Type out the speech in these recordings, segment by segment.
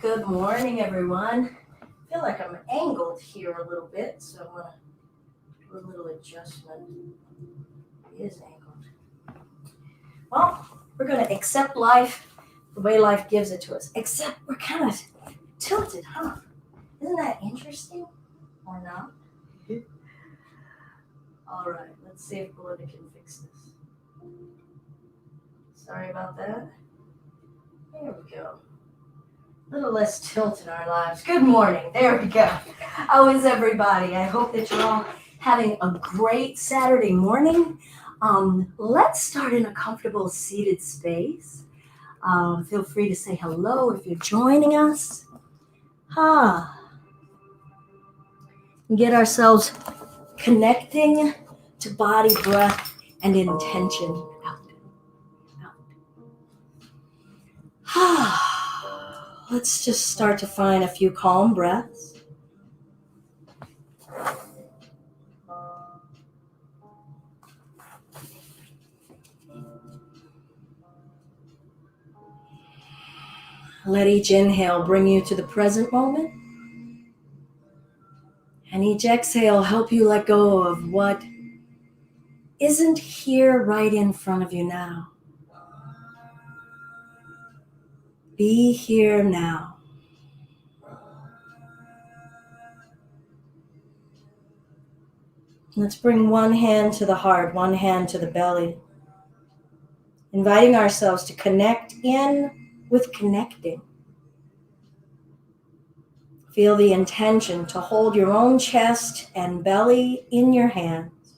Good morning, everyone. I feel like I'm angled here a little bit, so I'm going to do a little adjustment. It is angled. Well, we're going to accept life the way life gives it to us, except we're kind of tilted, huh? Isn't that interesting or not? All right, let's see if Belinda can fix this. Sorry about that. There we go. A little less tilt in our lives. Good morning. There we go. How is everybody? I hope that you're all having a great Saturday morning. Let's start in a comfortable seated space. Feel free to say hello if you're joining us. Get ourselves connecting to body, breath, and intention. Out. Let's just start to find a few calm breaths. Let each inhale bring you to the present moment. And each exhale help you let go of what isn't here right in front of you now. Be here now. Let's bring one hand to the heart, one hand to the belly. Inviting ourselves to connect in with connecting. Feel the intention to hold your own chest and belly in your hands.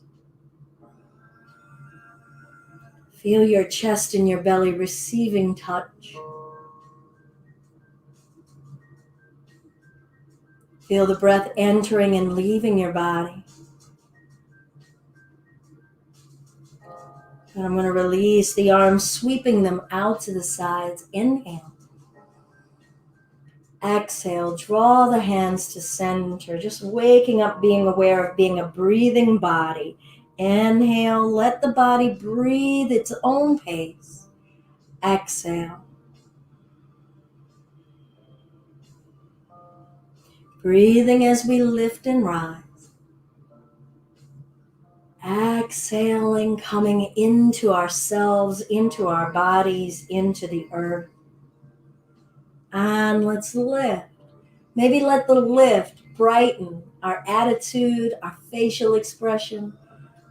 Feel your chest and your belly receiving touch. Feel the breath entering and leaving your body. And I'm going to release the arms, sweeping them out to the sides. Inhale. Exhale, draw the hands to center, just waking up, being aware of being a breathing body. Inhale, let the body breathe its own pace. Exhale. Breathing as we lift and rise. Exhaling, coming into ourselves, into our bodies, into the earth. And let's lift. Maybe let the lift brighten our attitude, our facial expression.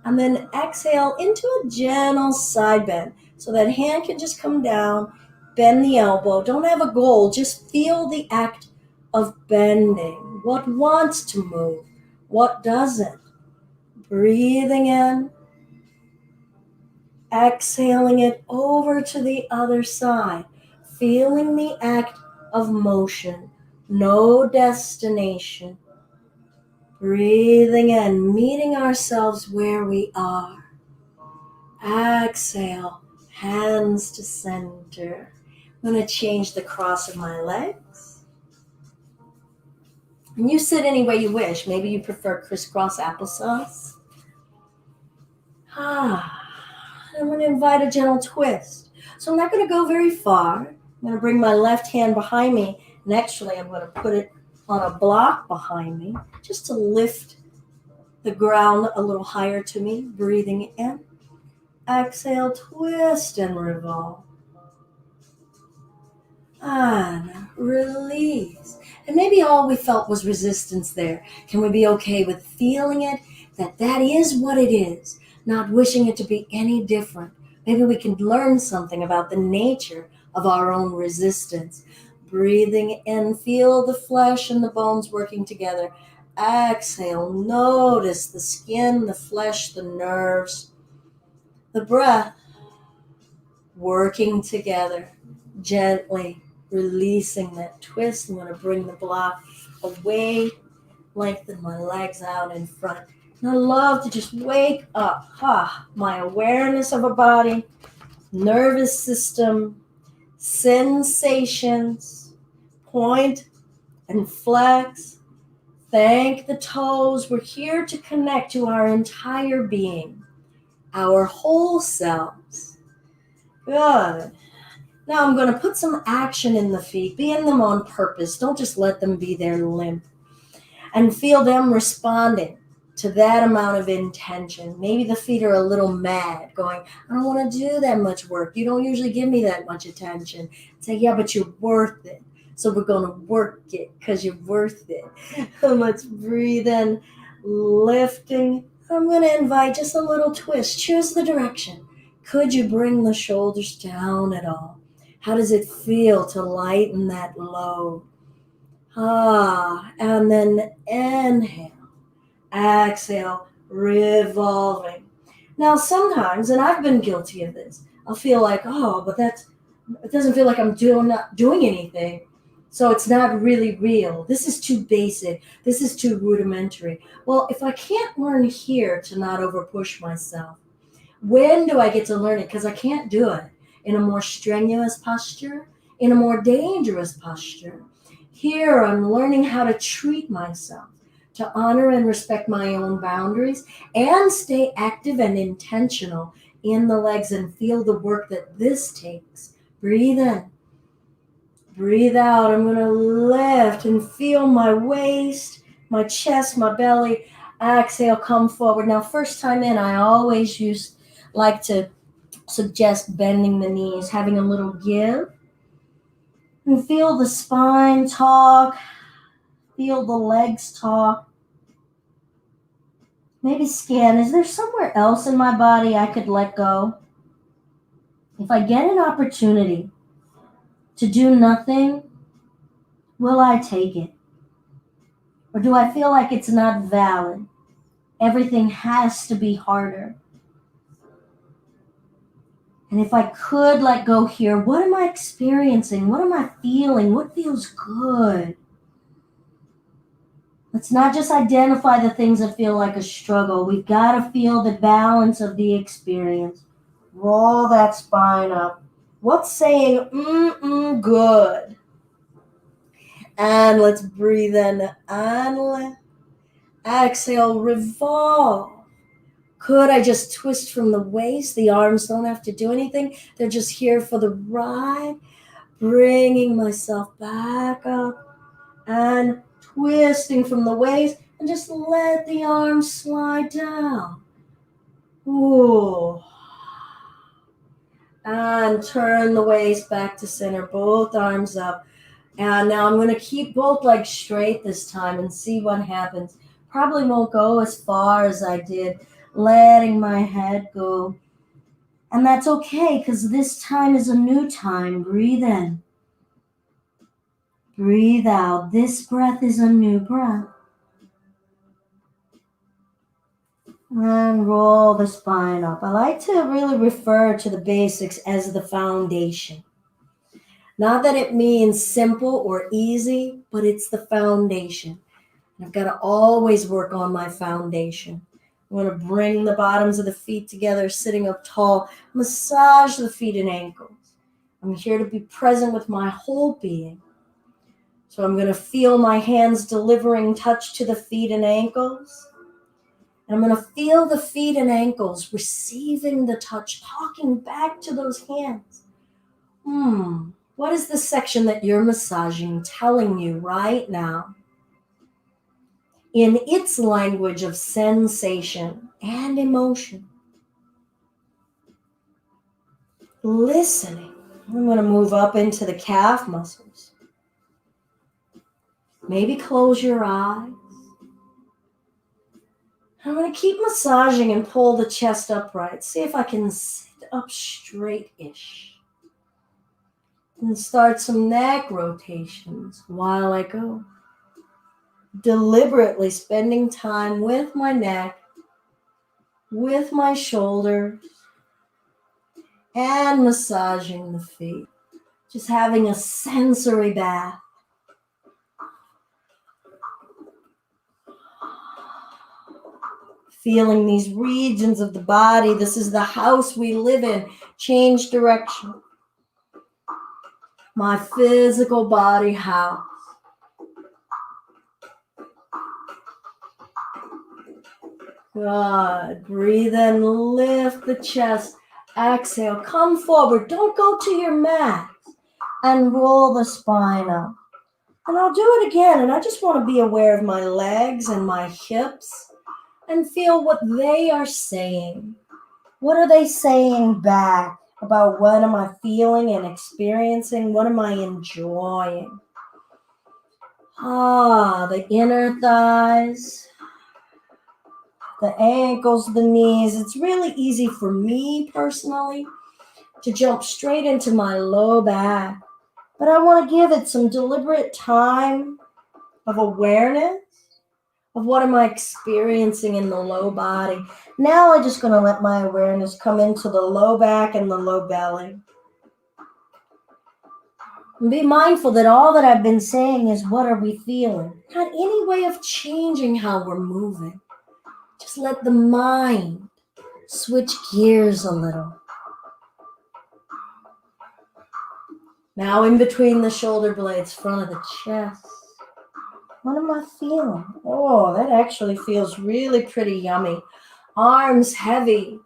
And then exhale into a gentle side bend. So that hand can just come down, bend the elbow. Don't have a goal, just feel the act of bending. What wants to move? What doesn't? Breathing in. Exhaling it over to the other side. Feeling the act of motion. No destination. Breathing in, meeting ourselves where we are. Exhale, hands to center. I'm going to change the cross of my legs. And you sit any way you wish. Maybe you prefer crisscross applesauce. I'm going to invite a gentle twist. So I'm not going to go very far. I'm going to bring my left hand behind me. And actually, I'm going to put it on a block behind me, just to lift the ground a little higher to me. Breathing in. Exhale, twist and revolve. And release. And maybe all we felt was resistance there. Can we be okay with feeling it? That is what it is. Not wishing it to be any different. Maybe we can learn something about the nature of our own resistance. Breathing in, feel the flesh and the bones working together. Exhale, notice the skin, the flesh, the nerves, the breath working together, gently releasing that twist. I'm going to bring the block away, lengthen my legs out in front. And I love to just wake up, my awareness of a body, nervous system, sensations, point and flex. Thank the toes. We're here to connect to our entire being, our whole selves. Good. Now I'm going to put some action in the feet. Be in them on purpose. Don't just let them be there limp. And feel them responding to that amount of intention. Maybe the feet are a little mad, going, I don't want to do that much work. You don't usually give me that much attention. Say, yeah, but you're worth it. So we're going to work it because you're worth it. Let's breathe in, lifting. I'm going to invite just a little twist. Choose the direction. Could you bring the shoulders down at all? How does it feel to lighten that load? And then inhale, exhale, revolving. Now, sometimes, and I've been guilty of this, I'll feel like, oh, but it doesn't feel like I'm not doing anything. So it's not really real. This is too basic. This is too rudimentary. Well, if I can't learn here to not overpush myself, when do I get to learn it? Because I can't do it in a more strenuous posture, in a more dangerous posture. Here, I'm learning how to treat myself, to honor and respect my own boundaries, and stay active and intentional in the legs and feel the work that this takes. Breathe in. Breathe out. I'm going to lift and feel my waist, my chest, my belly. Exhale, come forward. Now, first time in, I always like to suggest bending the knees, having a little give. And feel the spine talk. Feel the legs talk. Maybe scan, is there somewhere else in my body I could let go? If I get an opportunity to do nothing, will I take it? Or do I feel like it's not valid? Everything has to be harder. And if I could let go here, what am I experiencing? What am I feeling? What feels good? Let's not just identify the things that feel like a struggle. We've got to feel the balance of the experience. Roll that spine up. What's saying, good? And let's breathe in and lift. Exhale, revolve. Could I just twist from the waist? The arms don't have to do anything. They're just here for the ride. Bringing myself back up and twisting from the waist, and just let the arms slide down. Ooh. And turn the waist back to center, both arms up. And now I'm going to keep both legs straight this time and see what happens. Probably won't go as far as I did, letting my head go. And that's okay, because this time is a new time. Breathe in. Breathe out. This breath is a new breath. And roll the spine up. I like to really refer to the basics as the foundation. Not that it means simple or easy, but it's the foundation. I've got to always work on my foundation. I'm going to bring the bottoms of the feet together, sitting up tall. Massage the feet and ankles. I'm here to be present with my whole being. So I'm going to feel my hands delivering touch to the feet and ankles. And I'm going to feel the feet and ankles receiving the touch, talking back to those hands. What is the section that you're massaging telling you right now? In its language of sensation and emotion. Listening. I'm going to move up into the calf muscles. Maybe close your eyes. I'm going to keep massaging and pull the chest upright. See if I can sit up straight-ish. And start some neck rotations while I go. Deliberately spending time with my neck, with my shoulders, and massaging the feet. Just having a sensory bath. Feeling these regions of the body. This is the house we live in. Change direction. My physical body house. Good. Breathe in, lift the chest. Exhale, come forward. Don't go to your mat. and roll the spine up. And I'll do it again, and I just want to be aware of my legs and my hips and feel what they are saying. What are they saying back about what am I feeling and experiencing? What am I enjoying? The inner thighs, the ankles, the knees. It's really easy for me personally to jump straight into my low back, but I want to give it some deliberate time of awareness of what am I experiencing in the low body. Now I'm just going to let my awareness come into the low back and the low belly. And be mindful that all that I've been saying is what are we feeling, not any way of changing how we're moving. Just let the mind switch gears a little. Now in between the shoulder blades, front of the chest. What am I feeling? Oh, that actually feels really pretty yummy. Arms heavy.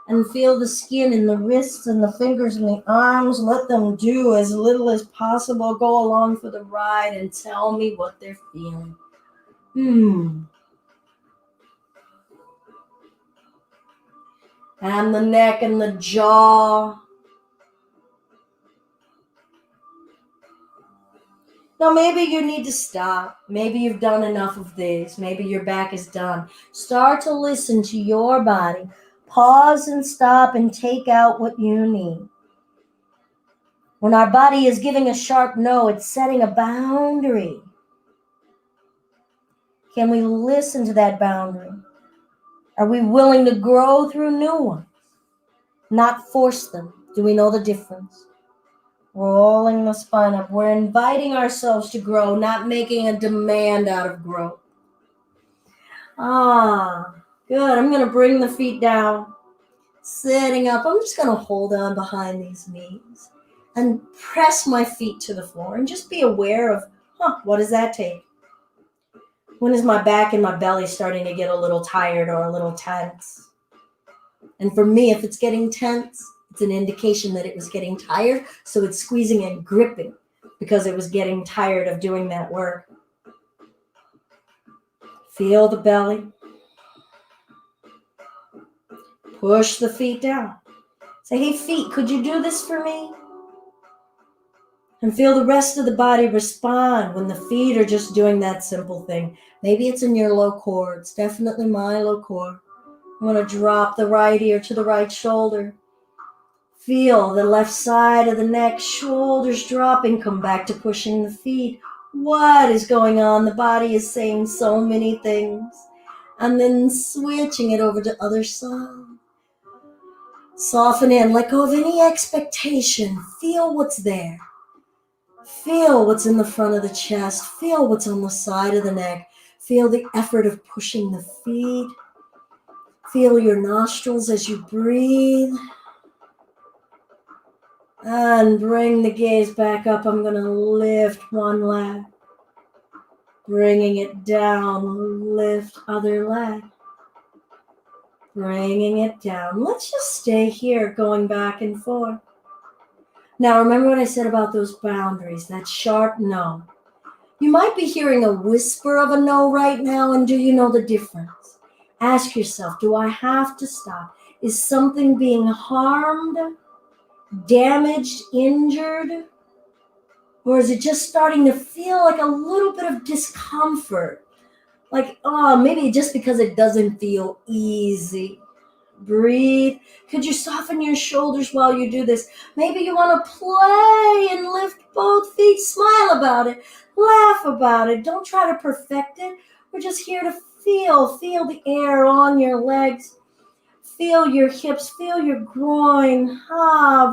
And feel the skin in the wrists and the fingers and the arms. Let them do as little as possible. Go along for the ride and tell me what they're feeling. And the neck and the jaw. Now maybe you need to stop. Maybe you've done enough of this. Maybe your back is done. Start to listen to your body. Pause and stop and take out what you need. When our body is giving a sharp no, it's setting a boundary. Can we listen to that boundary? Are we willing to grow through new ones? Not force them. Do we know the difference? Rolling the spine up. We're inviting ourselves to grow, not making a demand out of growth. Good. I'm going to bring the feet down. Sitting up. I'm just going to hold on behind these knees and press my feet to the floor and just be aware of, what does that take? When is my back and my belly starting to get a little tired or a little tense? And for me, if it's getting tense, it's an indication that it was getting tired, so it's squeezing and gripping because it was getting tired of doing that work. Feel the belly. Push the feet down. Say, hey feet, could you do this for me? And feel the rest of the body respond when the feet are just doing that simple thing. Maybe it's in your low core. It's definitely my low core. I'm going to drop the right ear to the right shoulder. Feel the left side of the neck, shoulders dropping. Come back to pushing the feet. What is going on? The body is saying so many things. And then switching it over to other side. Soften in. Let go of any expectation. Feel what's there. Feel what's in the front of the chest. Feel what's on the side of the neck. Feel the effort of pushing the feet. Feel your nostrils as you breathe. And bring the gaze back up. I'm going to lift one leg. Bringing it down. Lift other leg. Bringing it down. Let's just stay here going back and forth. Now remember what I said about those boundaries, that sharp no. You might be hearing a whisper of a no right now, and do you know the difference? Ask yourself, do I have to stop? Is something being harmed, damaged, injured? Or is it just starting to feel like a little bit of discomfort? Like, maybe just because it doesn't feel easy. Breathe. Could you soften your shoulders while you do this? Maybe you want to play and lift both feet. Smile about it. Laugh about it. Don't try to perfect it. We're just here to feel. Feel the air on your legs. Feel your hips. Feel your groin.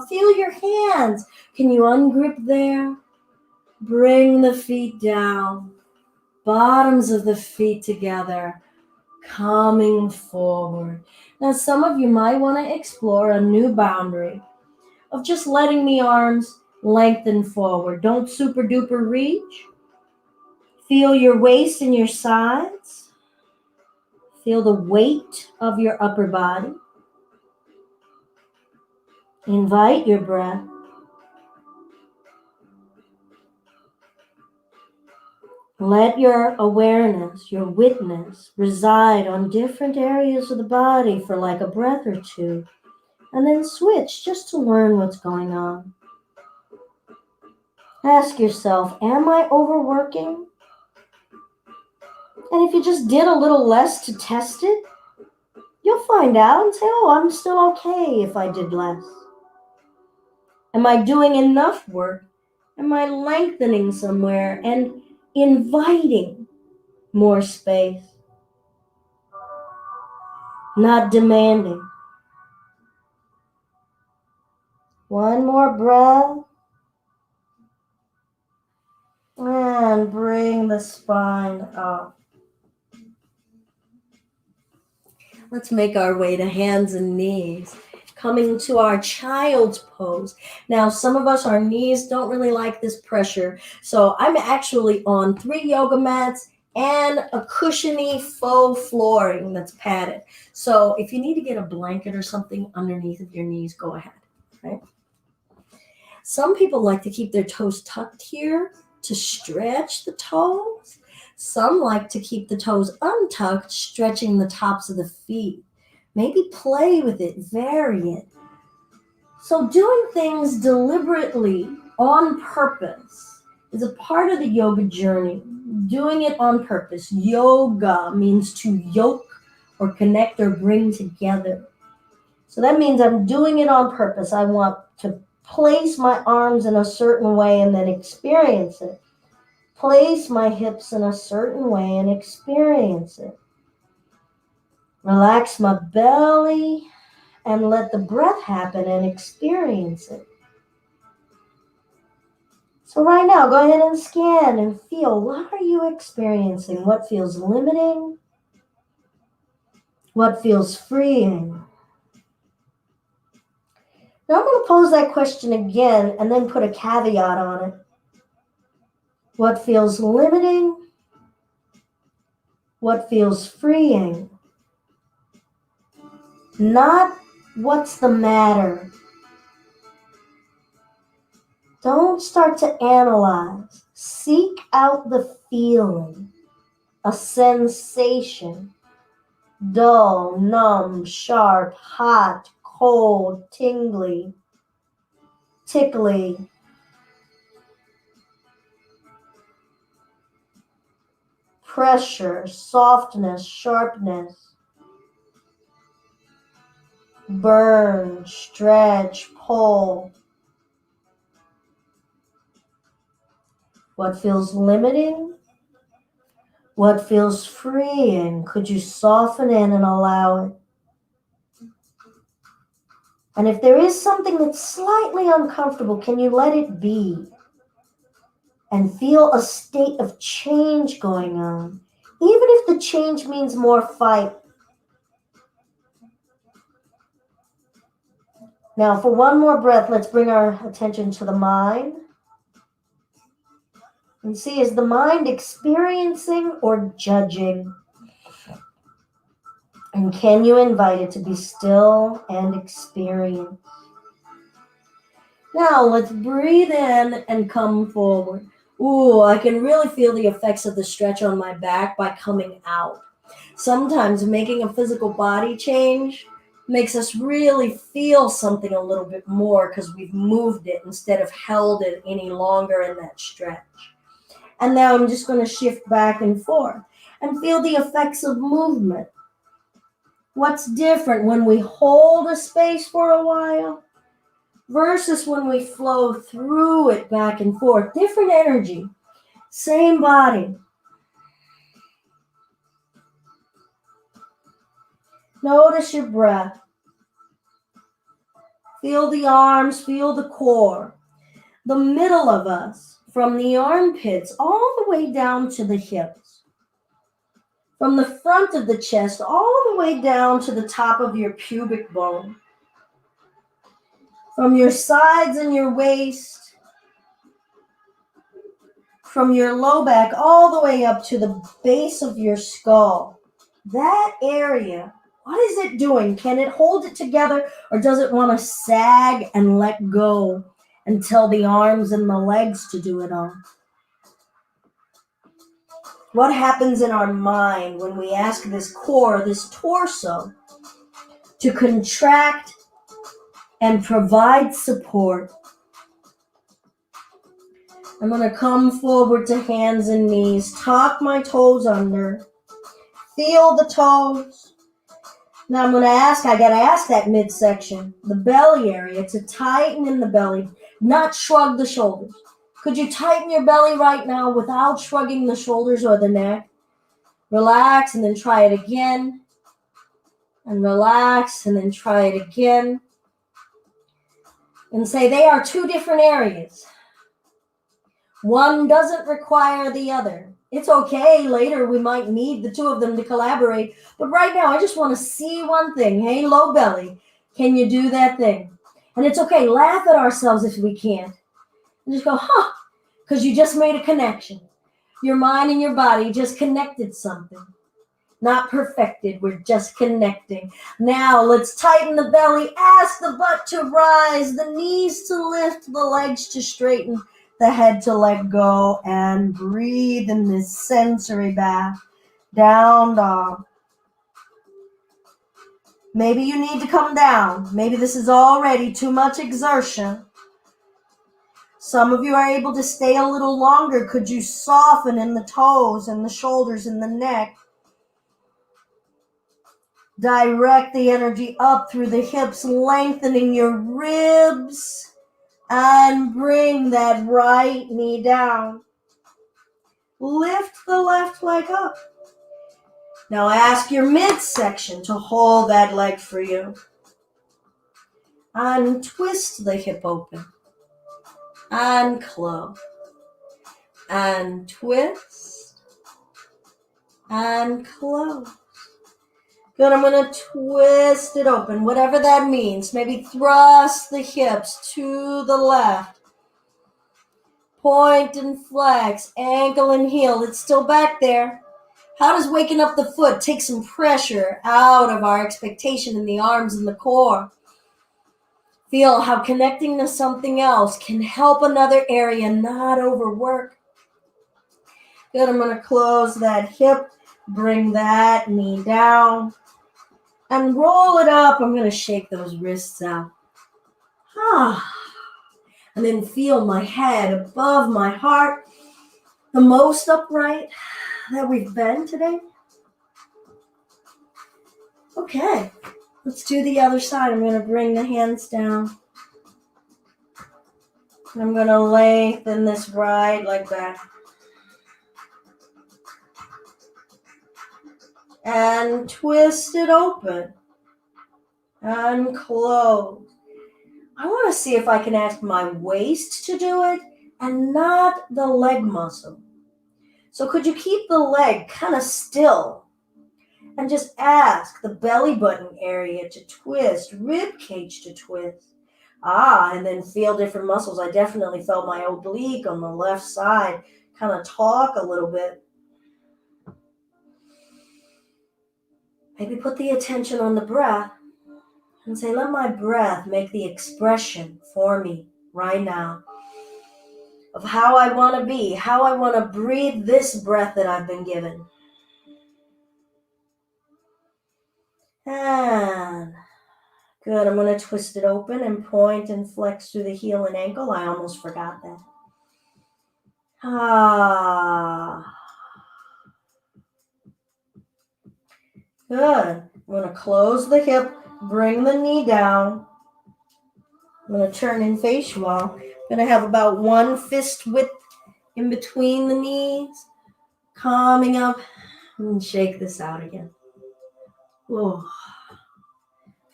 Feel your hands. Can you ungrip there? Bring the feet down. Bottoms of the feet together. Coming forward. Now, some of you might want to explore a new boundary of just letting the arms lengthen forward. Don't super duper reach. Feel your waist and your sides. Feel the weight of your upper body. Invite your breath. Let your awareness, your witness, reside on different areas of the body for like a breath or two, and then switch just to learn what's going on. Ask yourself, am I overworking? And if you just did a little less to test it, you'll find out and say, oh, I'm still okay if I did less. Am I doing enough work? Am I lengthening somewhere and inviting more space? Not demanding. One more breath. And bring the spine up. Let's make our way to hands and knees, coming to our child's pose. Now, some of us, our knees don't really like this pressure, so I'm actually on 3 yoga mats and a cushiony faux flooring that's padded. So if you need to get a blanket or something underneath of your knees, go ahead, right? Some people like to keep their toes tucked here to stretch the toes. Some like to keep the toes untucked, stretching the tops of the feet. Maybe play with it, vary it. So doing things deliberately on purpose is a part of the yoga journey. Doing it on purpose. Yoga means to yoke or connect or bring together. So that means I'm doing it on purpose. I want to place my arms in a certain way and then experience it. Place my hips in a certain way and experience it. Relax my belly and let the breath happen and experience it. So right now, go ahead and scan and feel, what are you experiencing? What feels limiting? What feels freeing? Now I'm going to pose that question again and then put a caveat on it. What feels limiting? What feels freeing? Not what's the matter. Don't start to analyze. Seek out the feeling, a sensation. Dull, numb, sharp, hot, cold, tingly, tickly. Pressure, softness, sharpness. Burn, stretch, pull. What feels limiting? What feels freeing? Could you soften in and allow it? And if there is something that's slightly uncomfortable, can you let it be? And feel a state of change going on, even if the change means more fight. Now, for one more breath, let's bring our attention to the mind. And see, is the mind experiencing or judging? And can you invite it to be still and experience? Now, let's breathe in and come forward. Ooh, I can really feel the effects of the stretch on my back by coming out. Sometimes making a physical body change makes us really feel something a little bit more because we've moved it instead of held it any longer in that stretch. And now I'm just going to shift back and forth and feel the effects of movement. What's different when we hold a space for a while versus when we flow through it back and forth? Different energy, same body. Notice your breath. Feel the arms, feel the core. The middle of us, from the armpits all the way down to the hips. From the front of the chest all the way down to the top of your pubic bone. From your sides and your waist. From your low back all the way up to the base of your skull. That area, what is it doing? Can it hold it together, or does it want to sag and let go and tell the arms and the legs to do it all? What happens in our mind when we ask this core, this torso, to contract and provide support? I'm going to come forward to hands and knees, tuck my toes under, feel the toes. Now I'm going to ask, I got to ask that midsection, the belly area, to tighten in the belly, not shrug the shoulders. Could you tighten your belly right now without shrugging the shoulders or the neck? Relax and then try it again. And relax and then try it again. And say they are two different areas. One doesn't require the other. It's okay, later we might need the two of them to collaborate, but right now I just want to see one thing. Hey, low belly, can you do that thing? And it's okay, laugh at ourselves if we can't. And just go, huh, because you just made a connection. Your mind and your body just connected something. Not perfected, we're just connecting. Now let's tighten the belly, ask the butt to rise, the knees to lift, the legs to straighten, the head to let go, and breathe in this sensory bath. Down dog. Maybe you need to come down. Maybe this is already too much exertion. Some of you are able to stay a little longer. Could you soften in the toes and the shoulders and the neck? Direct the energy up through the hips, lengthening your ribs, and bring that right knee down. Lift the left leg up. Now ask your midsection to hold that leg for you. And twist the hip open. And close. And twist. And close. Good, I'm going to twist it open, whatever that means. Maybe thrust the hips to the left. Point and flex, ankle and heel. It's still back there. How does waking up the foot take some pressure out of our expectation in the arms and the core? Feel how connecting to something else can help another area not overwork. Good, I'm going to close that hip, bring that knee down. And roll it up. I'm going to shake those wrists out. And then feel my head above my heart. The most upright that we've been today. Okay. Let's do the other side. I'm going to bring the hands down. And I'm going to lengthen this right leg back. And twist it open. And close. I want to see if I can ask my waist to do it and not the leg muscle. So could you keep the leg kind of still and just ask the belly button area to twist, rib cage to twist. And then feel different muscles. I definitely felt my oblique on the left side kind of talk a little bit. Maybe put the attention on the breath. And say, let my breath make the expression for me right now of how I want to be, how I want to breathe this breath that I've been given. And good, I'm going to twist it open and point and flex through the heel and ankle. I almost forgot that. Good. I'm going to close the hip, bring the knee down. I'm going to turn and face you all. I'm going to have about one fist width in between the knees. Coming up and shake this out again. Whoa.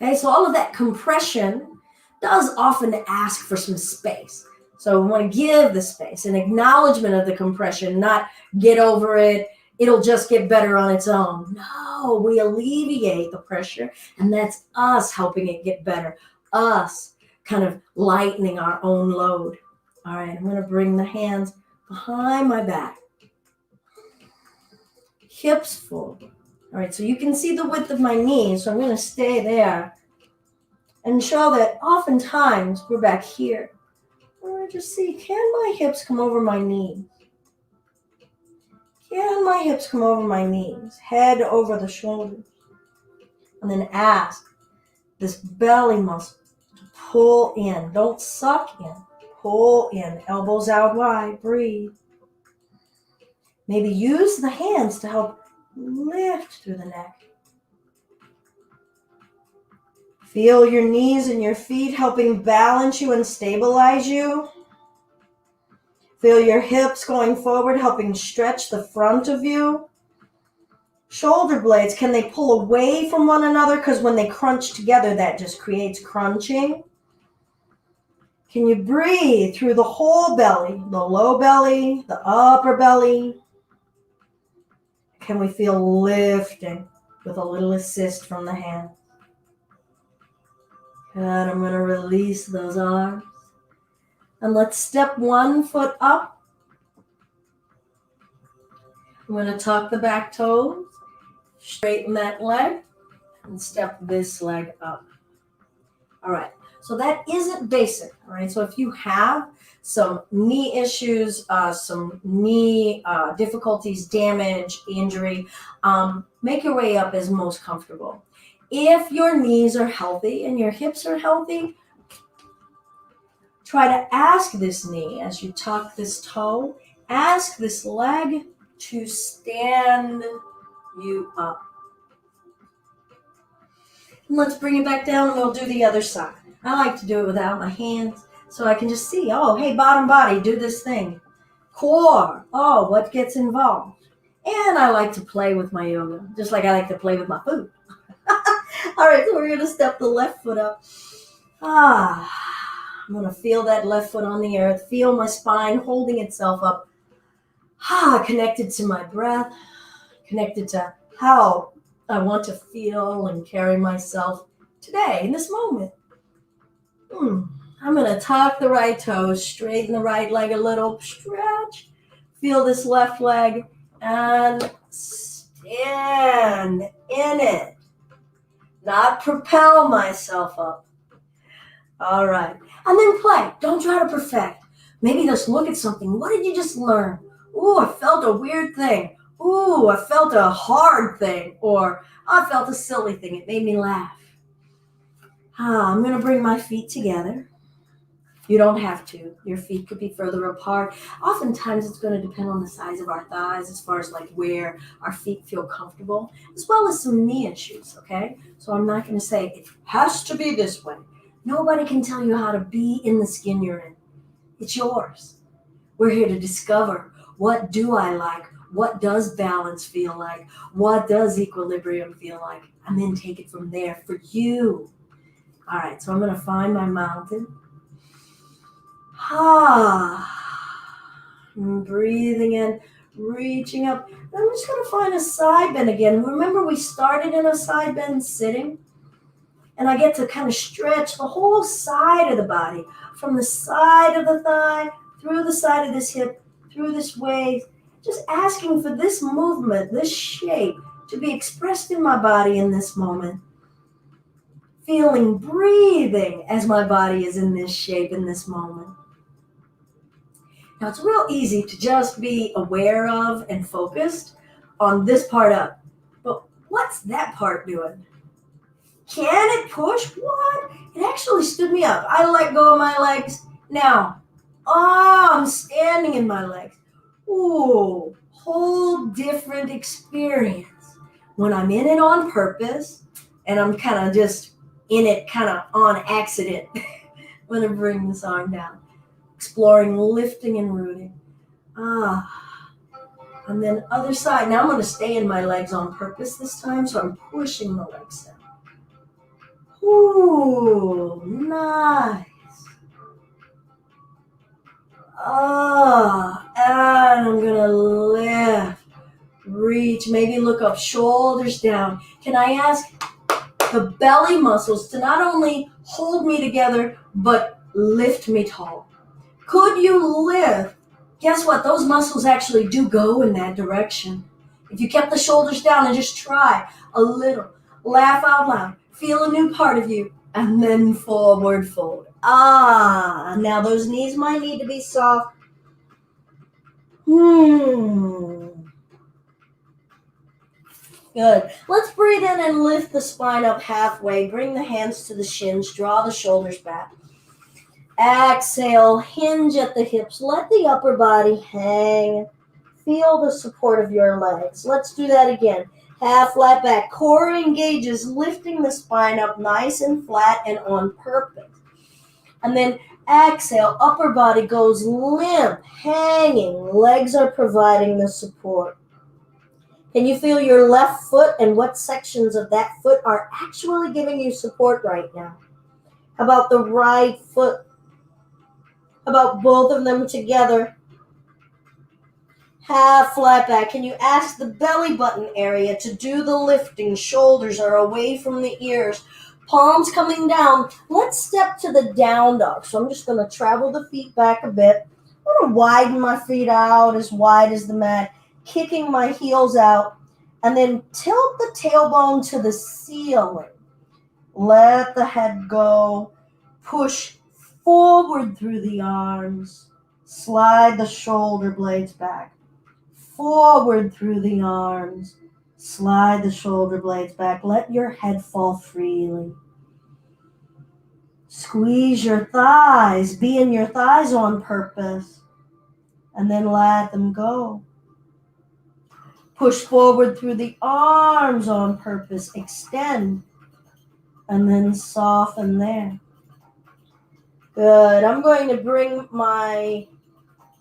Okay, so all of that compression does often ask for some space. So we want to give the space, an acknowledgement of the compression, not get over it. It'll just get better on its own. No, we alleviate the pressure, and that's us helping it get better. Us kind of lightening our own load. All right, I'm going to bring the hands behind my back. Hips full. All right, so you can see the width of my knees, so I'm going to stay there and show that oftentimes we're back here. I want to just see, can my hips come over my knees? Can my hips come over my knees, head over the shoulders? And then ask this belly muscle to pull in. Don't suck in. Pull in. Elbows out wide. Breathe. Maybe use the hands to help lift through the neck. Feel your knees and your feet helping balance you and stabilize you. Feel your hips going forward, helping stretch the front of you. Shoulder blades, can they pull away from one another? Because when they crunch together, that just creates crunching. Can you breathe through the whole belly, the low belly, the upper belly? Can we feel lifting with a little assist from the hand? Good, I'm going to release those arms. And let's step one foot up. I'm going to tuck the back toes, straighten that leg, and step this leg up. All right, so that isn't basic, all right? So if you have some knee issues, some knee difficulties, damage, injury, make your way up as most comfortable. If your knees are healthy and your hips are healthy, try to ask this knee as you tuck this toe, ask this leg to stand you up. And let's bring it back down and we'll do the other side. I like to do it without my hands so I can just see, oh, hey, bottom body, do this thing. Core, oh, what gets involved? And I like to play with my yoga, just like I like to play with my food. All right, so we're going to step the left foot up. I'm going to feel that left foot on the earth, feel my spine holding itself up. Connected to my breath, connected to how I want to feel and carry myself today, in this moment. I'm going to tuck the right toes, straighten the right leg a little, stretch. Feel this left leg and stand in it. Not propel myself up. All right. And then play. Don't try to perfect. Maybe just look at something. What did you just learn? Ooh, I felt a weird thing. Ooh, I felt a hard thing. Or I felt a silly thing. It made me laugh. I'm going to bring my feet together. You don't have to. Your feet could be further apart. Oftentimes it's going to depend on the size of our thighs as far as like where our feet feel comfortable, as well as some knee issues, okay? So I'm not going to say it has to be this way. Nobody can tell you how to be in the skin you're in. It's yours. We're here to discover, what do I like? What does balance feel like? What does equilibrium feel like? And then take it from there for you. All right, so I'm going to find my mountain. Breathing in, reaching up. I'm just going to find a side bend again. Remember, we started in a side bend sitting? And I get to kind of stretch the whole side of the body, from the side of the thigh, through the side of this hip, through this waist, just asking for this movement, this shape, to be expressed in my body in this moment. Feeling, breathing as my body is in this shape in this moment. Now, it's real easy to just be aware of and focused on this part up. But what's that part doing? Can it push? What? It actually stood me up. I let go of my legs. Now, I'm standing in my legs. Ooh, whole different experience. When I'm in it on purpose, and I'm kind of just in it kind of on accident. I'm going to bring this arm down. Exploring, lifting, and rooting. And then other side. Now I'm going to stay in my legs on purpose this time, so I'm pushing the legs down. Ooh, nice. And I'm going to lift, reach, maybe look up, shoulders down. Can I ask the belly muscles to not only hold me together, but lift me tall? Could you lift? Guess what? Those muscles actually do go in that direction. If you kept the shoulders down and just try a little, laugh out loud, feel a new part of you, and then forward fold. Now those knees might need to be soft. Good. Let's breathe in and lift the spine up halfway. Bring the hands to the shins. Draw the shoulders back. Exhale. Hinge at the hips. Let the upper body hang. Feel the support of your legs. Let's do that again. Half flat back. Core engages, lifting the spine up nice and flat and on purpose. And then exhale. Upper body goes limp, hanging. Legs are providing the support. Can you feel your left foot and what sections of that foot are actually giving you support right now? How about the right foot? How about both of them together? Half flat back. Can you ask the belly button area to do the lifting? Shoulders are away from the ears. Palms coming down. Let's step to the down dog. So I'm just going to travel the feet back a bit. I'm going to widen my feet out as wide as the mat. Kicking my heels out. And then tilt the tailbone to the ceiling. Let the head go. Push forward through the arms. Slide the shoulder blades back. Forward through the arms. Slide the shoulder blades back. Let your head fall freely. Squeeze your thighs. Be in your thighs on purpose. And then let them go. Push forward through the arms on purpose. Extend. And then soften there. Good. I'm going to bring my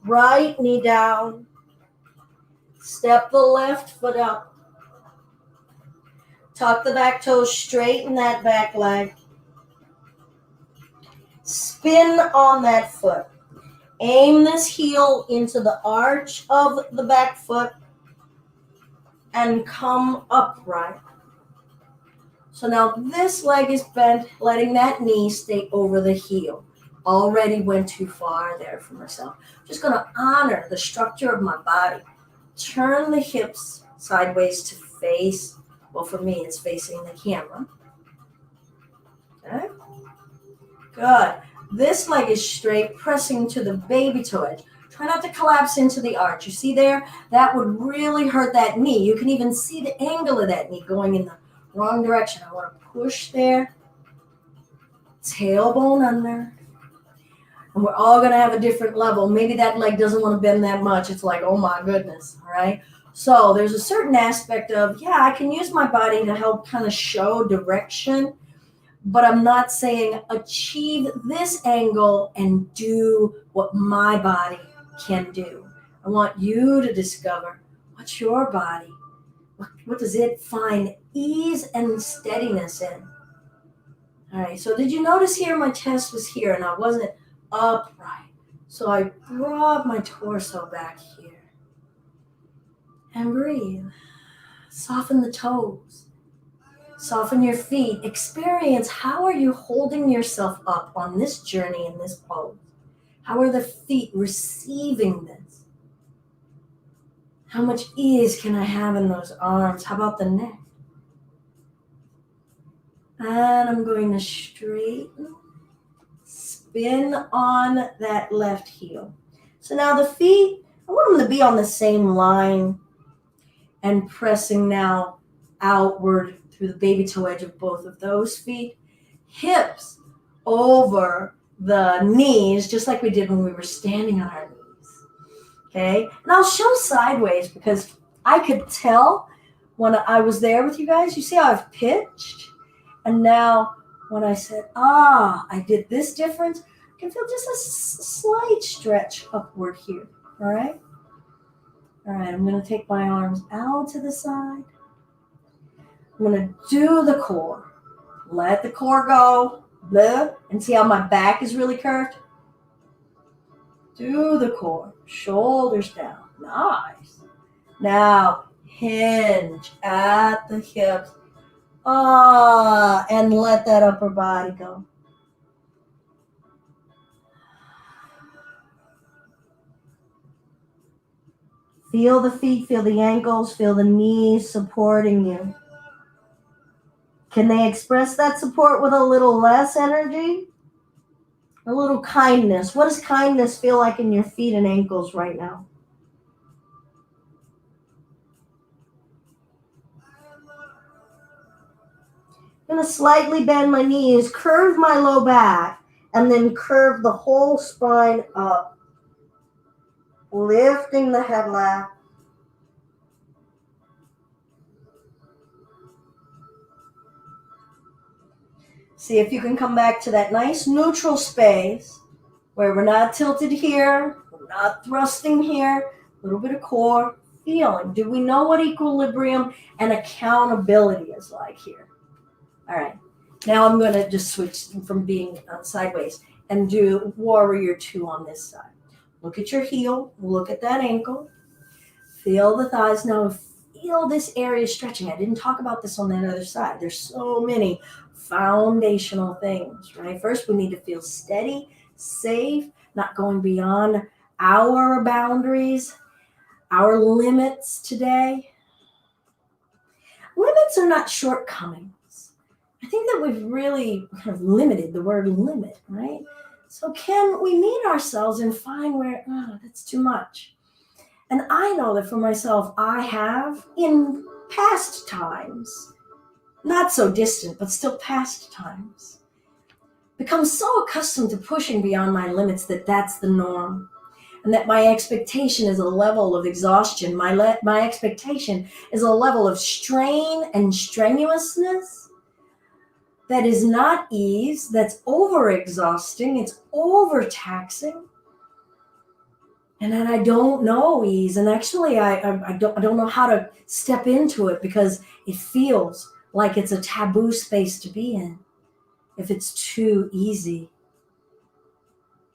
right knee down. Step the left foot up. Tuck the back toes, straighten that back leg. Spin on that foot. Aim this heel into the arch of the back foot and come upright. So now this leg is bent, letting that knee stay over the heel. Already went too far there for myself. Just going to honor the structure of my body. Turn the hips sideways to face. Well, for me, it's facing the camera. Okay. Good. This leg is straight, pressing to the baby toe edge. Try not to collapse into the arch. You see there? That would really hurt that knee. You can even see the angle of that knee going in the wrong direction. I want to push there. Tailbone under. And we're all going to have a different level. Maybe that leg doesn't want to bend that much. It's like, oh my goodness, all right? So there's a certain aspect of, yeah, I can use my body to help kind of show direction, but I'm not saying achieve this angle and do what my body can do. I want you to discover what's your body. What does it find ease and steadiness in? All right, so did you notice here my chest was here and I wasn't upright? So I brought my torso back here. And breathe. Soften the toes. Soften your feet. Experience how are you holding yourself up on this journey in this pose? How are the feet receiving this? How much ease can I have in those arms? How about the neck? And I'm going to straighten, spin on that left heel. So now the feet, I want them to be on the same line and pressing now outward through the baby toe edge of both of those feet. Hips over the knees, just like we did when we were standing on our knees. Okay? And I'll show sideways because I could tell when I was there with you guys. You see how I've pitched? And now when I said, I did this difference, I can feel just a slight stretch upward here. All right? All right, I'm going to take my arms out to the side. I'm going to do the core. Let the core go. Blah, and see how my back is really curved? Do the core. Shoulders down. Nice. Now, hinge at the hips. And let that upper body go. Feel the feet, feel the ankles, feel the knees supporting you. Can they express that support with a little less energy? A little kindness. What does kindness feel like in your feet and ankles right now? I'm going to slightly bend my knees, curve my low back, and then curve the whole spine up, lifting the head lap. See if you can come back to that nice neutral space where we're not tilted here, we're not thrusting here, a little bit of core feeling. Do we know what equilibrium and accountability is like here? All right. Now I'm going to just switch from being sideways and do warrior 2 on this side. Look at your heel, look at that ankle, feel the thighs. Now feel this area stretching. I didn't talk about this on that other side. There's so many foundational things, right? First, we need to feel steady, safe, not going beyond our boundaries, our limits today. Limits are not shortcomings. I think that we've really kind of limited the word limit, right? So can we meet ourselves and find where, that's too much? And I know that for myself, I have in past times, not so distant, but still past times, become so accustomed to pushing beyond my limits that that's the norm. And that my expectation is a level of exhaustion. My expectation is a level of strain and strenuousness that is not ease, that's over-exhausting, it's over-taxing. And then I don't know ease. And actually, I don't know how to step into it because it feels like it's a taboo space to be in if it's too easy.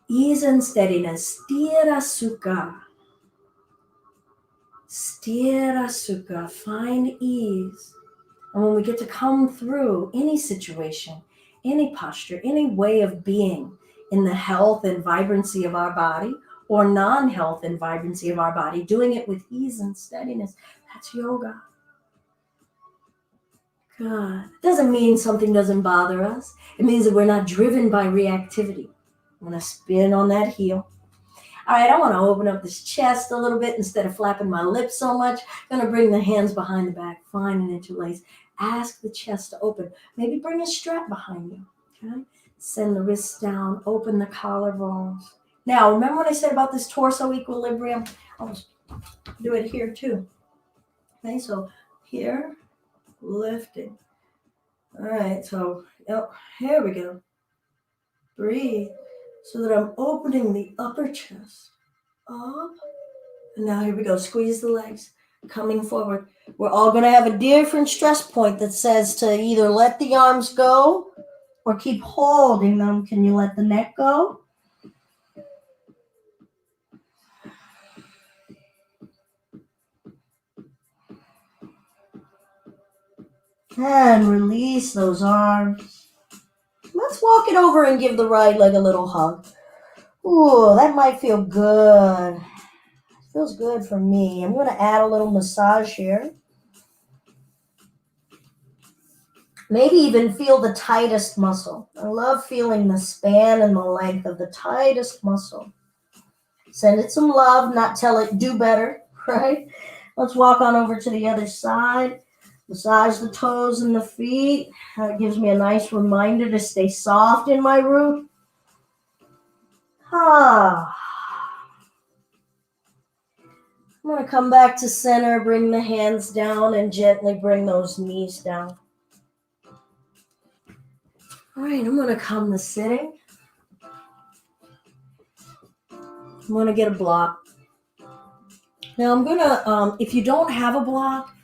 Ease and steadiness. Stira sukha. Stira sukha. Find ease. And when we get to come through any situation, any posture, any way of being in the health and vibrancy of our body, or non-health and vibrancy of our body, doing it with ease and steadiness, that's yoga. God. It doesn't mean something doesn't bother us. It means that we're not driven by reactivity. I'm going to spin on that heel. All right, I want to open up this chest a little bit instead of flapping my lips so much. I'm going to bring the hands behind the back, find an interlace. Ask the chest to open. Maybe bring a strap behind you. Okay? Send the wrists down, open the collarbones. Now, remember what I said about this torso equilibrium? I'll just do it here too. Okay, so here, lifting. All right, so here we go. Breathe so that I'm opening the upper chest up. And now here we go. Squeeze the legs, coming forward. We're all going to have a different stress point that says to either let the arms go or keep holding them. Can you let the neck go? And release those arms. Let's walk it over and give the right leg a little hug. Ooh, that might feel good. It feels good for me. I'm going to add a little massage here. Maybe even feel the tightest muscle. I love feeling the span and the length of the tightest muscle. Send it some love, not tell it do better, right? Let's walk on over to the other side. Massage the toes and the feet. That gives me a nice reminder to stay soft in my root. I'm going to come back to center, bring the hands down, and gently bring those knees down. All right, I'm going to come to sitting. I'm going to get a block. Now I'm going to, if you don't have a block,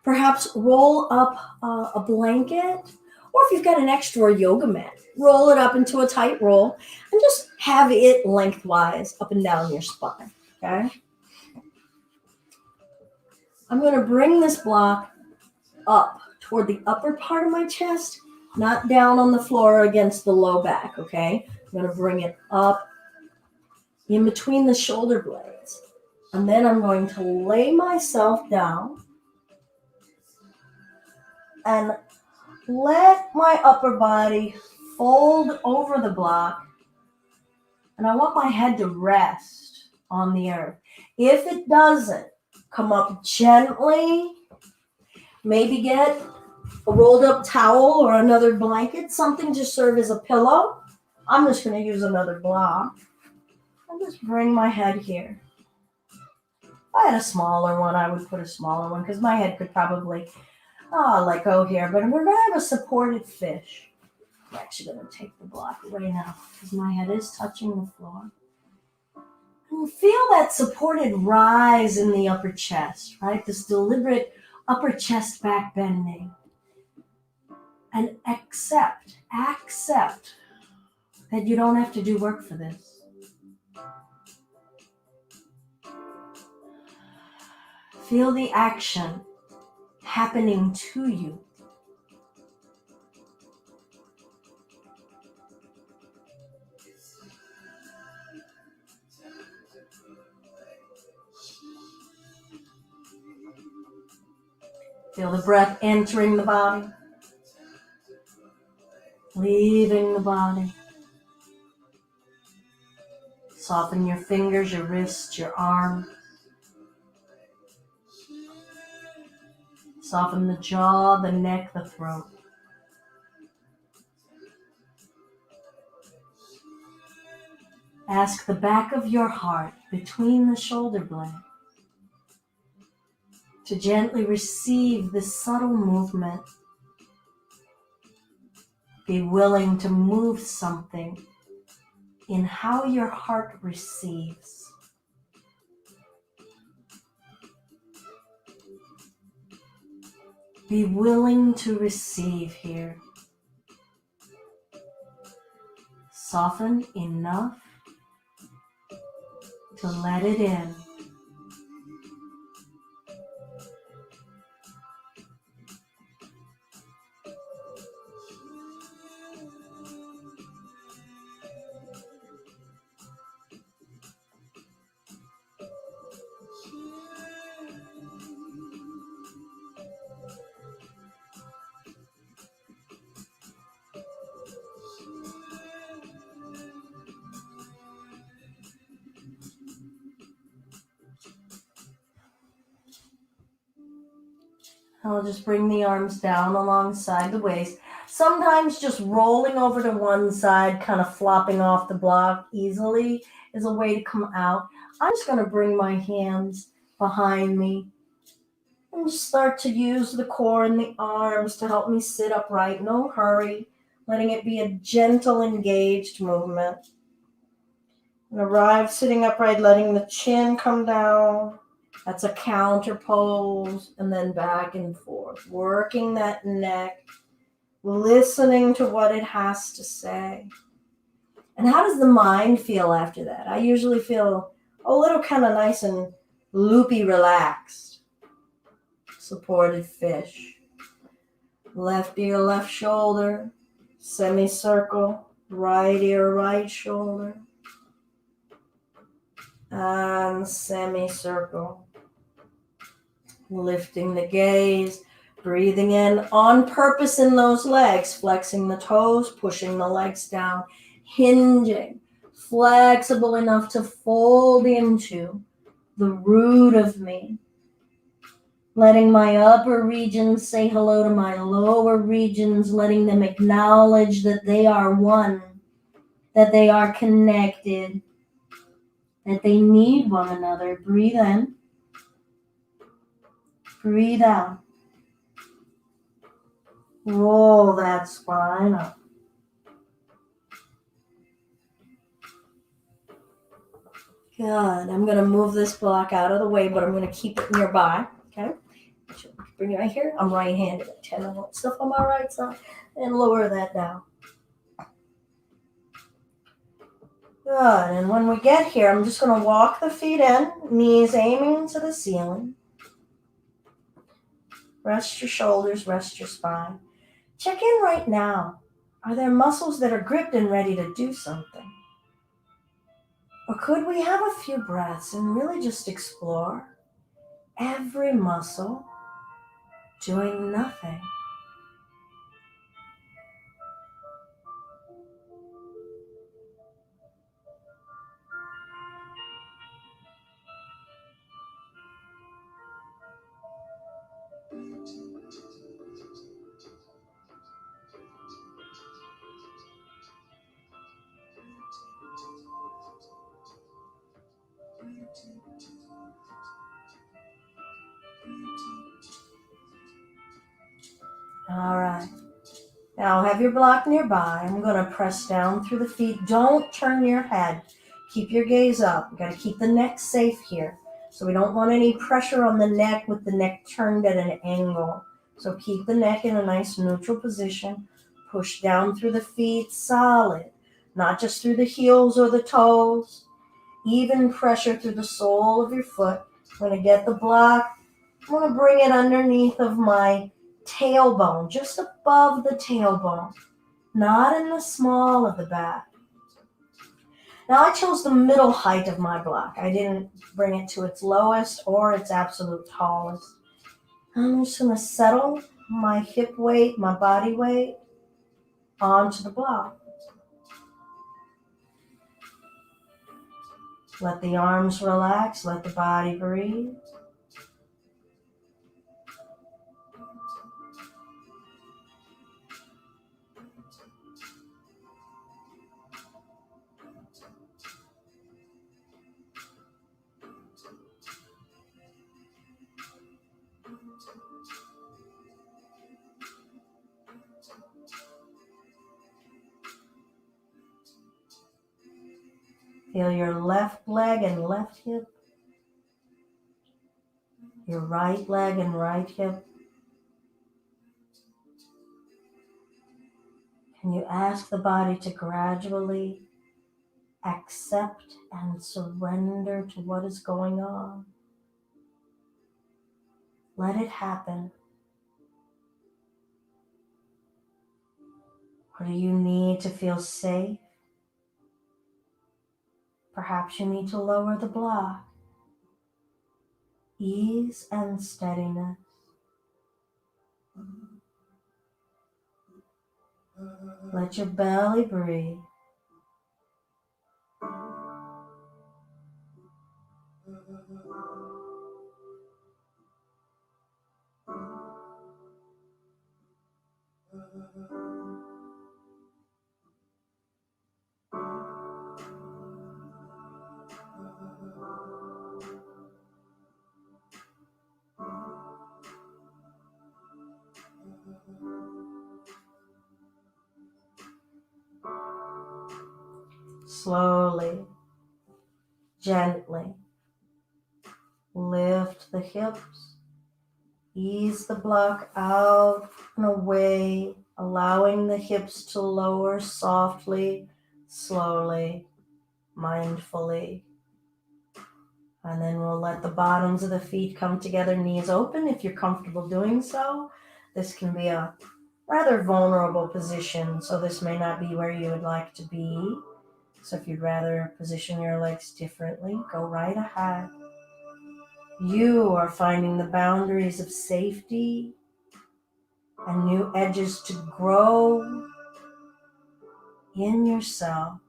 perhaps roll up a blanket, or if you've got an extra yoga mat, roll it up into a tight roll and just have it lengthwise up and down your spine, okay? I'm going to bring this block up toward the upper part of my chest, not down on the floor against the low back, okay? I'm going to bring it up in between the shoulder blades. And then I'm going to lay myself down and let my upper body fold over the block. And I want my head to rest on the earth. If it doesn't, come up gently. Maybe get a rolled up towel or another blanket, something to serve as a pillow. I'm just going to use another block. I'll just bring my head here. If I had a smaller one, I would put a smaller one because my head could probably let go here. But we're going to have a supported fish. I'm actually going to take the block away now because my head is touching the floor. And feel that supported rise in the upper chest, right? This deliberate upper chest back bending. And accept that you don't have to do work for this. Feel the action happening to you. Feel the breath entering the body, leaving the body. Soften your fingers, your wrists, your arms. Soften the jaw, the neck, the throat. Ask the back of your heart between the shoulder blades to gently receive this subtle movement. Be willing to move something in how your heart receives. Be willing to receive here. Soften enough to let it in. I'll just bring the arms down alongside the waist. Sometimes just rolling over to one side, kind of flopping off the block easily is a way to come out. I'm just going to bring my hands behind me and just start to use the core and the arms to help me sit upright. No hurry, letting it be a gentle, engaged movement. And arrive sitting upright, letting the chin come down. That's a counter pose, and then back and forth, working that neck, listening to what it has to say. And how does the mind feel after that? I usually feel a little kind of nice and loopy, relaxed. Supported fish. Left ear, left shoulder, semicircle, right ear, right shoulder, and semicircle. Lifting the gaze, breathing in on purpose in those legs, flexing the toes, pushing the legs down, hinging, flexible enough to fold into the root of me. Letting my upper regions say hello to my lower regions, letting them acknowledge that they are one, that they are connected, that they need one another. Breathe in. Breathe out. Roll that spine up. Good. I'm going to move this block out of the way, but I'm going to keep it nearby. Okay? Bring it right here. I'm right-handed. I tend to hold stuff on my right side and lower that down. Good. And when we get here, I'm just going to walk the feet in, knees aiming to the ceiling. Rest your shoulders, rest your spine. Check in right now. Are there muscles that are gripped and ready to do something? Or could we have a few breaths and really just explore every muscle doing nothing? All right. Now have your block nearby. I'm going to press down through the feet. Don't turn your head. Keep your gaze up. You got to keep the neck safe here. So we don't want any pressure on the neck with the neck turned at an angle. So keep the neck in a nice neutral position. Push down through the feet, solid. Not just through the heels or the toes. Even pressure through the sole of your foot. I'm going to get the block. I'm going to bring it underneath of my tailbone, just above the tailbone, not in the small of the back. Now I chose the middle height of my block. I didn't bring it to its lowest or its absolute tallest. I'm just going to settle my hip weight, my body weight onto the block. Let the arms relax, let the body breathe. Feel your left leg and left hip, your right leg and right hip. Can you ask the body to gradually accept and surrender to what is going on? Let it happen. Or do you need to feel safe? Perhaps you need to lower the block. Ease and steadiness. Let your belly breathe. Slowly, gently, lift the hips. Ease the block out and away, allowing the hips to lower softly, slowly, mindfully. And then we'll let the bottoms of the feet come together, knees open if you're comfortable doing so. This can be a rather vulnerable position, so this may not be where you would like to be. So if you'd rather position your legs differently, go right ahead. You are finding the boundaries of safety and new edges to grow in yourself.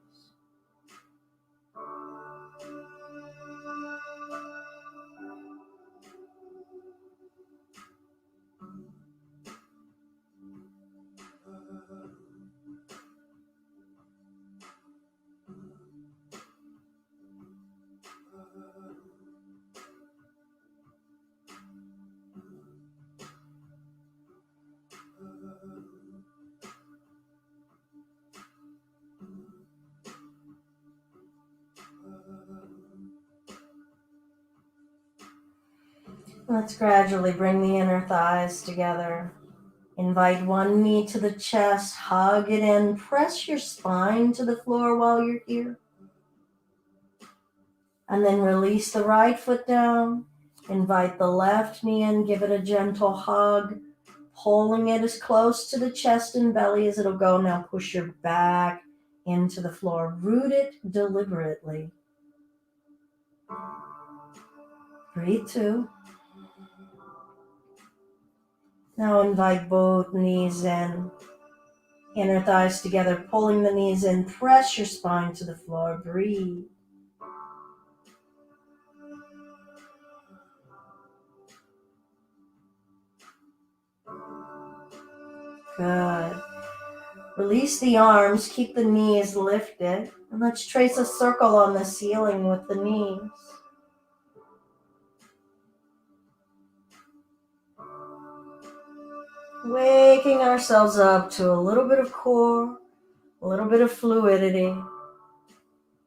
Let's gradually bring the inner thighs together. Invite one knee to the chest, hug it in, press your spine to the floor while you're here. And then release the right foot down. Invite the left knee in, give it a gentle hug, pulling it as close to the chest and belly as it'll go. Now push your back into the floor. Root it deliberately. Breathe two. Now invite both knees in. Inner thighs together, pulling the knees in. Press your spine to the floor. Breathe. Good. Release the arms, keep the knees lifted, and let's trace a circle on the ceiling with the knees. Waking ourselves up to a little bit of core, a little bit of fluidity,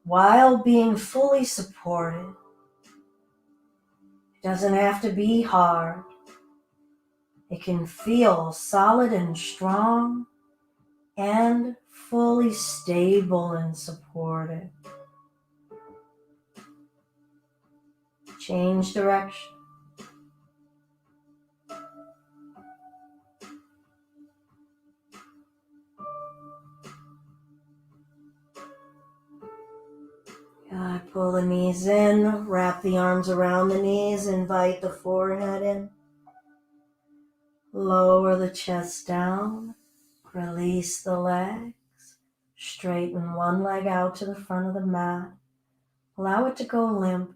while being fully supported. It doesn't have to be hard. It can feel solid and strong and fully stable and supported. Change direction. Pull the knees in, wrap the arms around the knees, invite the forehead in. Lower the chest down, release the legs, straighten one leg out to the front of the mat. Allow it to go limp.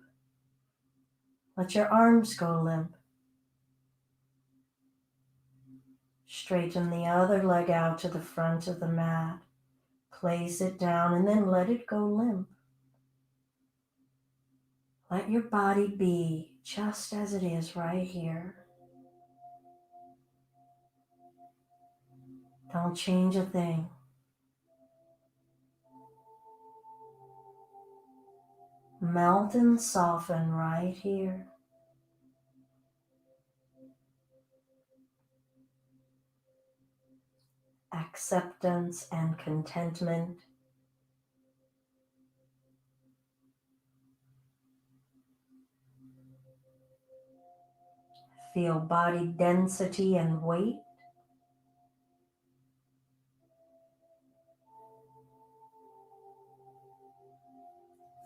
Let your arms go limp. Straighten the other leg out to the front of the mat. Place it down and then let it go limp. Let your body be just as it is right here. Don't change a thing. Melt and soften right here. Acceptance and contentment. Feel body density and weight.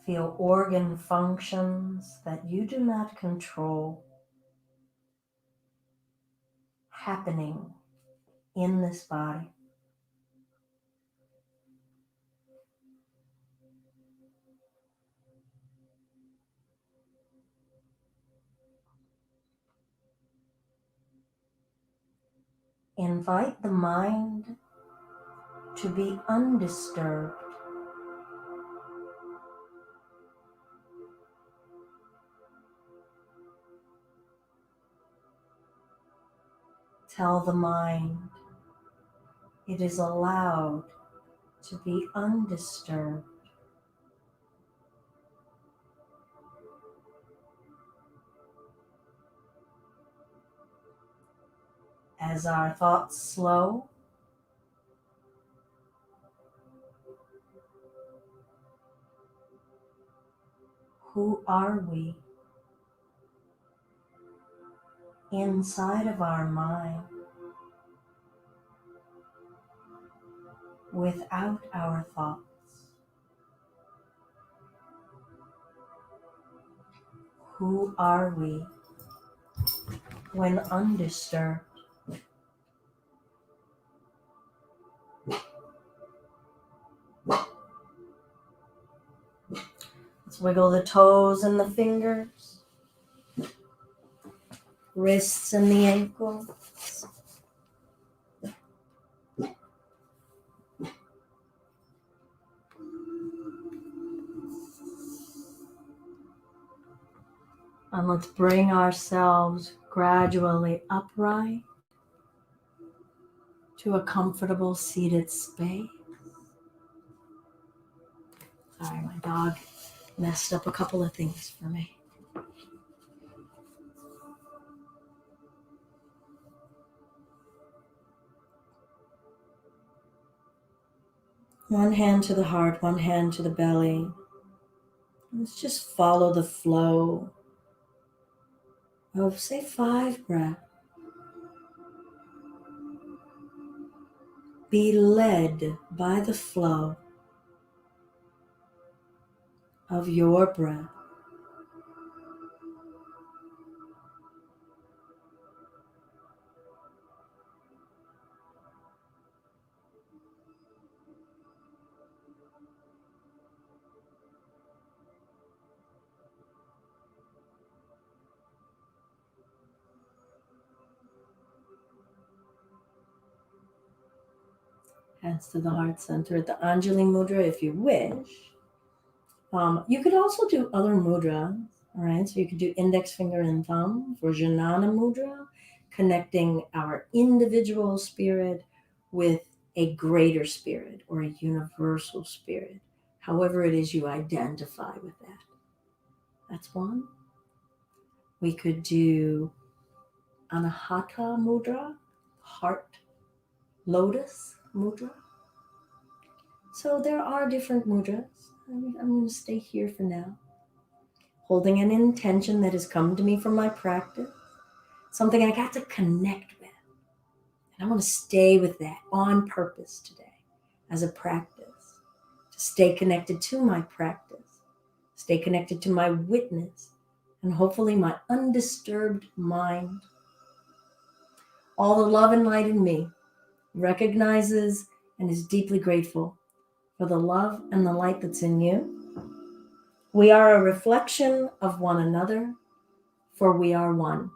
Feel organ functions that you do not control happening in this body. Invite the mind to be undisturbed. Tell the mind it is allowed to be undisturbed. As our thoughts slow, who are we inside of our mind without our thoughts? Who are we when undisturbed? Let's wiggle the toes and the fingers, wrists and the ankles. And let's bring ourselves gradually upright to a comfortable seated space. Sorry, my dog messed up a couple of things for me. One hand to the heart, one hand to the belly. Let's just follow the flow of, say, 5 breaths. Be led by the flow of your breath. Hands to the heart center at the Anjali Mudra if you wish. You could also do other mudras, all right? So you could do index finger and thumb for Jnana Mudra, connecting our individual spirit with a greater spirit or a universal spirit, however it is you identify with that. That's one. We could do Anahata Mudra, heart lotus mudra. So there are different mudras. I'm going to stay here for now, holding an intention that has come to me from my practice, something I got to connect with. And I want to stay with that on purpose today as a practice, to stay connected to my practice, stay connected to my witness, and hopefully my undisturbed mind. All the love and light in me recognizes and is deeply grateful for the love and the light that's in you. We are a reflection of one another, for we are one.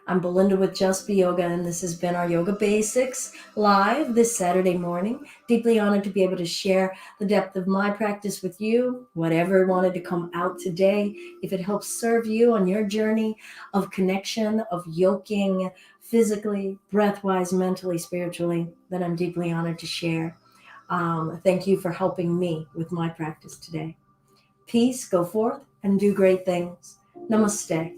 I'm Belinda with Just Be Yoga, and this has been our Yoga Basics live this Saturday morning. Deeply honored to be able to share the depth of my practice with you, whatever wanted to come out today. If it helps serve you on your journey of connection, of yoking physically, breath-wise, mentally, spiritually, then I'm deeply honored to share. Thank you for helping me with my practice today. Peace, go forth and do great things. Namaste.